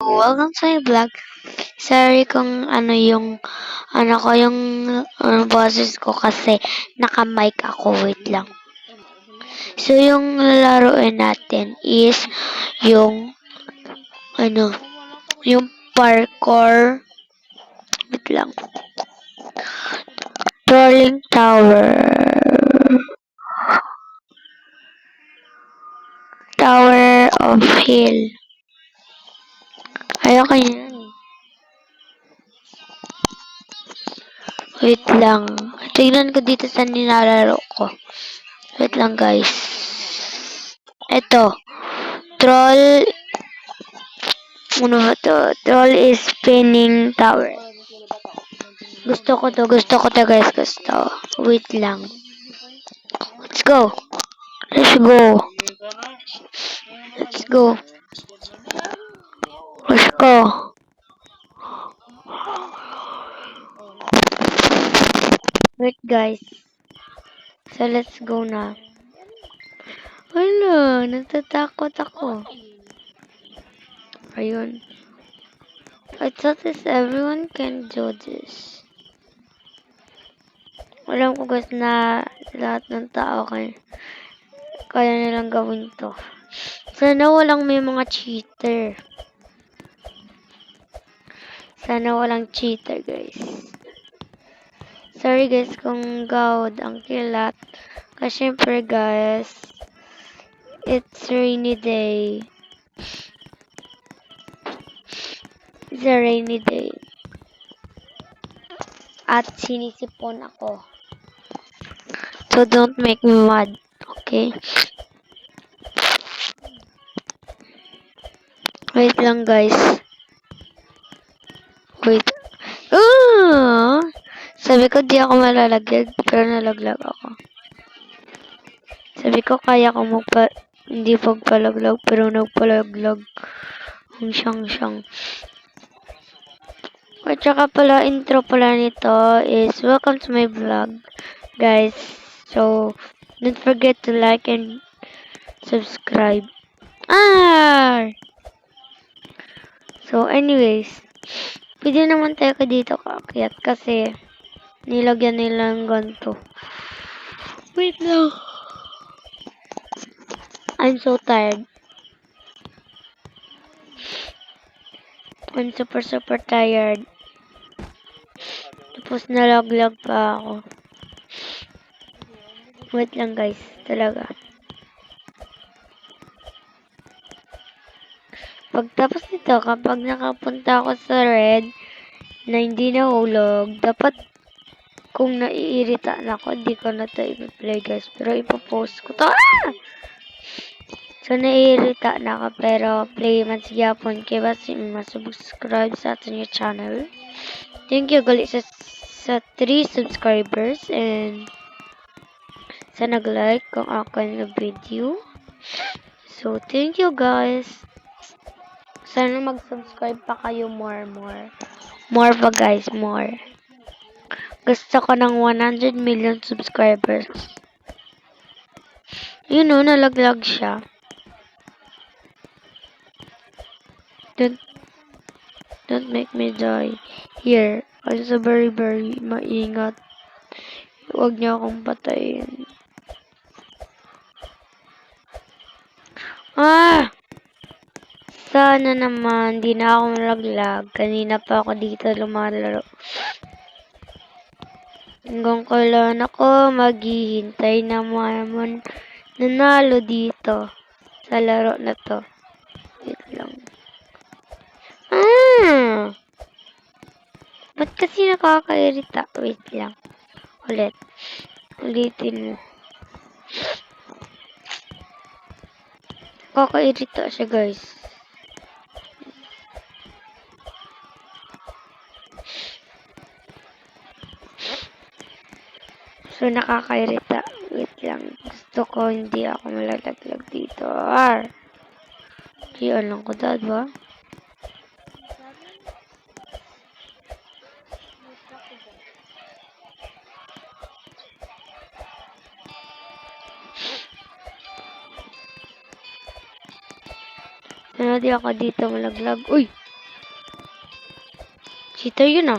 Welcome to my vlog. Sorry kung yung boses ko kasi naka-mic ako. Wait lang. So, yung lalaroin natin is yung, ano, yung parkour. Wait lang. Trolling Tower. Tower of Hill. Ayoko yan. Wait lang. Tignan ko dito sa nilalaro ko. Wait lang, guys. Ito. Troll. Ano ba to? Troll is spinning tower. Gusto ko to, guys. Gusto. Wait lang. Let's go. Let's go. Let's go. Let's go. Wait, guys. So, let's go na. Wala, natatakot ako. Ayun. I thought this everyone can do this. Alam ko guys na lahat ng tao kaya nilang gawin to. Sana walang may mga cheater. Sana walang cheater, guys. Sorry guys kung gawd ang kilat. Kasi syempre guys, it's rainy day. It's a rainy day. At sinisipon ako. So don't make me mad. Okay? Wait lang guys. Wait. Sabi ko di ako malalaglag, pero nalaglag ako. Sabi ko kaya ko hindi pagpalaglag, pero nagpalaglag. Ang siyang. At saka pala, intro pala nito is welcome to my vlog, guys. So, don't forget to like and subscribe. So, anyways, pwede naman tayo dito kaakyat kasi nilagyan nila ng ganito. Wait lang. I'm so tired. I'm super tired. Tapos nalaglag pa ako. Wait lang guys, talaga. Pagtapos nito, kapag nakapunta ako sa red na hindi nahulog, dapat kung naiirita na ako, hindi ko na ito i-play guys. Pero ipopost ko to. So, naiirita na ako, pero play man sigyapon kay basi masubscribe sa atin yung channel. Thank you gali sa 3 subscribers and sa nag-like kung ako yung video. So, thank you guys. Sana mag-subscribe pa kayo more. More pa guys, more. Gusto ko ng 100 million subscribers. You know, nalaglag siya. Don't make me die. Here, I'm so very maingat. Huwag niyo akong patayin. Sana naman, di na ako malaglag. Kanina pa ako dito lumalaro. Hanggang kailan ako maghihintay na naman nanalo dito sa laro na to. Wait lang. Ba't kasi nakakairita? Wait lang. Ulitin mo. Nakakairita siya guys. So, nakakairita. Wait lang. Gusto ko hindi ako malalaglag dito. Di alam ko dad ba? Sana di ako dito malaglag. Uy! Cheater yun ah.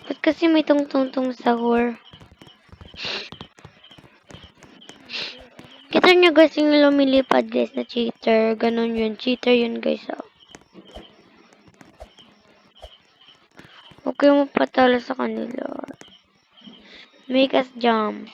Ba't kasi may tungtungtong sahur? Kita nyo guys yung lumilipad guys na cheater. Ganon yun. Cheater yun guys ah. Huwag kayong mapatalo sa kanila. Make us jump.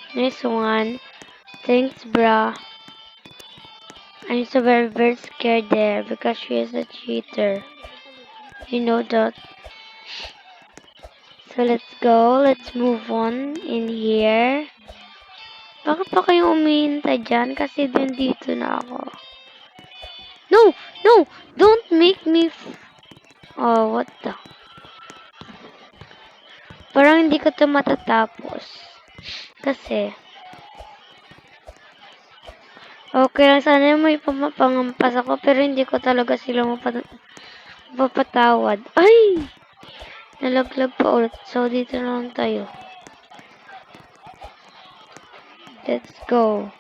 Nice one. Thanks, bruh. I'm so very scared there because she is a cheater. You know that. So let's go. Let's move on in here. Bakit pa kayo umihintay dyan? Kasi dito na ako. No! No! Don't make me oh, what the? Parang hindi ko to matatapos. Kasi okay lang sana may pangampas ako pero hindi ko talaga sila mapapatawad. Ay! Nalaglag pa ulit. So, dito na lang tayo. Let's go.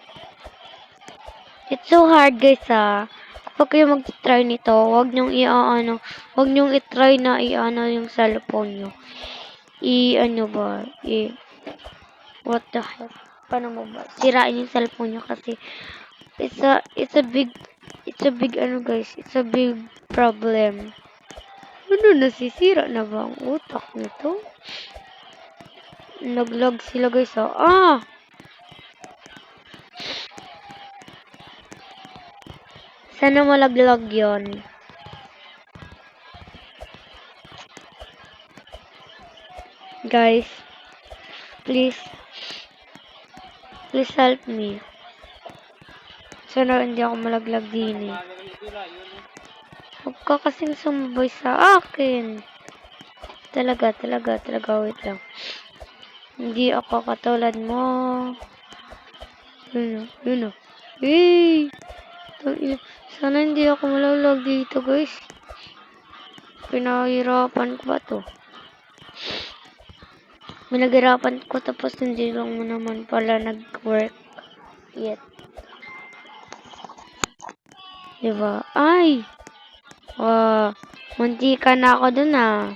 It's so hard guys ah. Kapag kayo mag-try nito, huwag nyong huwag nyong i-try na yung cellphone nyo. What the heck? Paano mo ba? Sirain yung cellphone nyo kasi it's a big guys, it's a big problem. Ano, nasisira na ba ang utak nito? Naglag sila guys ah. Ah! Sana malaglag yon. Guys, please help me. Sana hindi ako malaglag din eh. Huwag ka kasing sumabay sa akin. Talaga, wait lang. Hindi ako katulad mo. Yun o. Hey! Sana hindi ako malaglag dito guys. Pinahirapan ko ba to? Pinaghirapan ko tapos hindi lang mo naman pala nag-work yet. Diba? Ay! Wow! Munti ka na ako dun ah.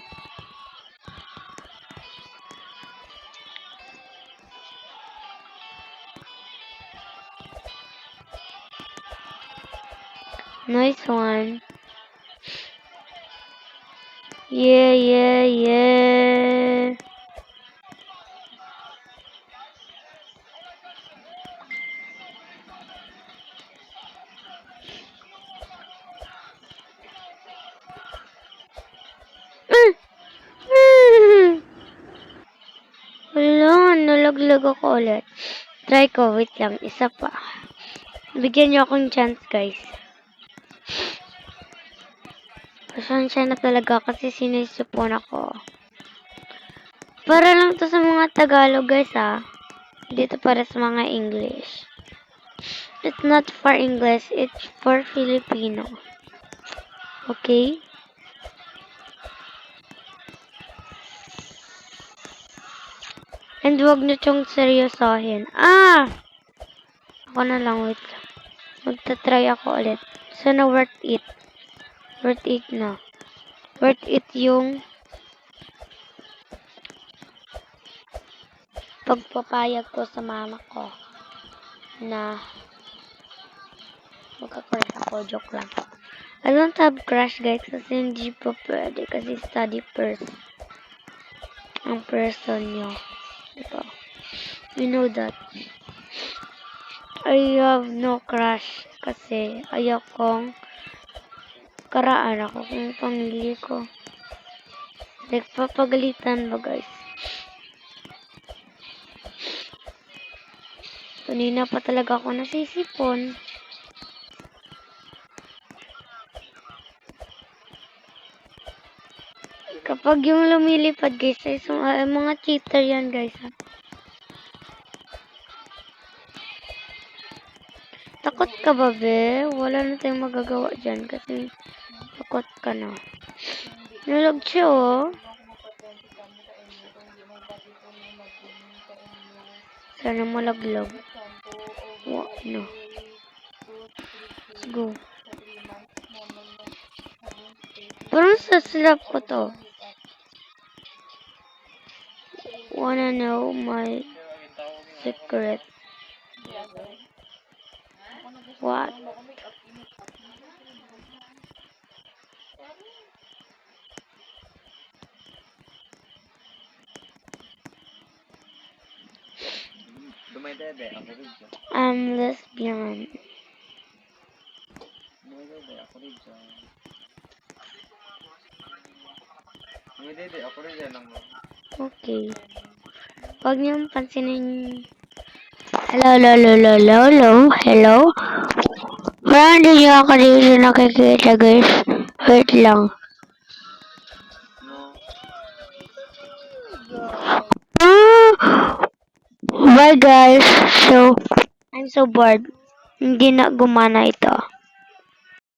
Nice one. Yeah. Wala, nalaglag ako ulit. Try ko, wait lang, isa pa. Bigyan niyo akong chance, guys. Pasensya na talaga kasi sinisipon ako. Para lang to sa mga Tagalog, guys, ha. Dito para sa mga English. It's not for English, it's for Filipino. Okay? And huwag nyo tiyong seryosohin. Ah! Ako na lang, wait lang. Magta-try ako ulit. Sana worth it. Worth it na. Worth it yung pagpapayag ko sa mama ko na magka-crush ako. Joke lang. I don't have crush guys kasi hindi pa pwede kasi study first ang person nyo. Diba? You know that. I have no crush kasi ayokong karaan ako kung pamilya ko. Like, papagalitan ba guys? Kanina pa talaga ako nasisipon. Kapag yung lumilipad guys, ay mga cheater yan guys. Ha? Takot ka ba, be? Wala na tayong magagawa dyan kasi takot ka na. Nalag siya, oh. Sana malaglag. No. Let's go. Parang saslap ko to. Wanna know my secret? What? I'm lesbian. Okay. Huwag niyong pansinin. Hello. Parang hindi niyo ako dito nakikita guys. Wait lang. Bye guys. So, I'm so bored. Hindi na gumana ito.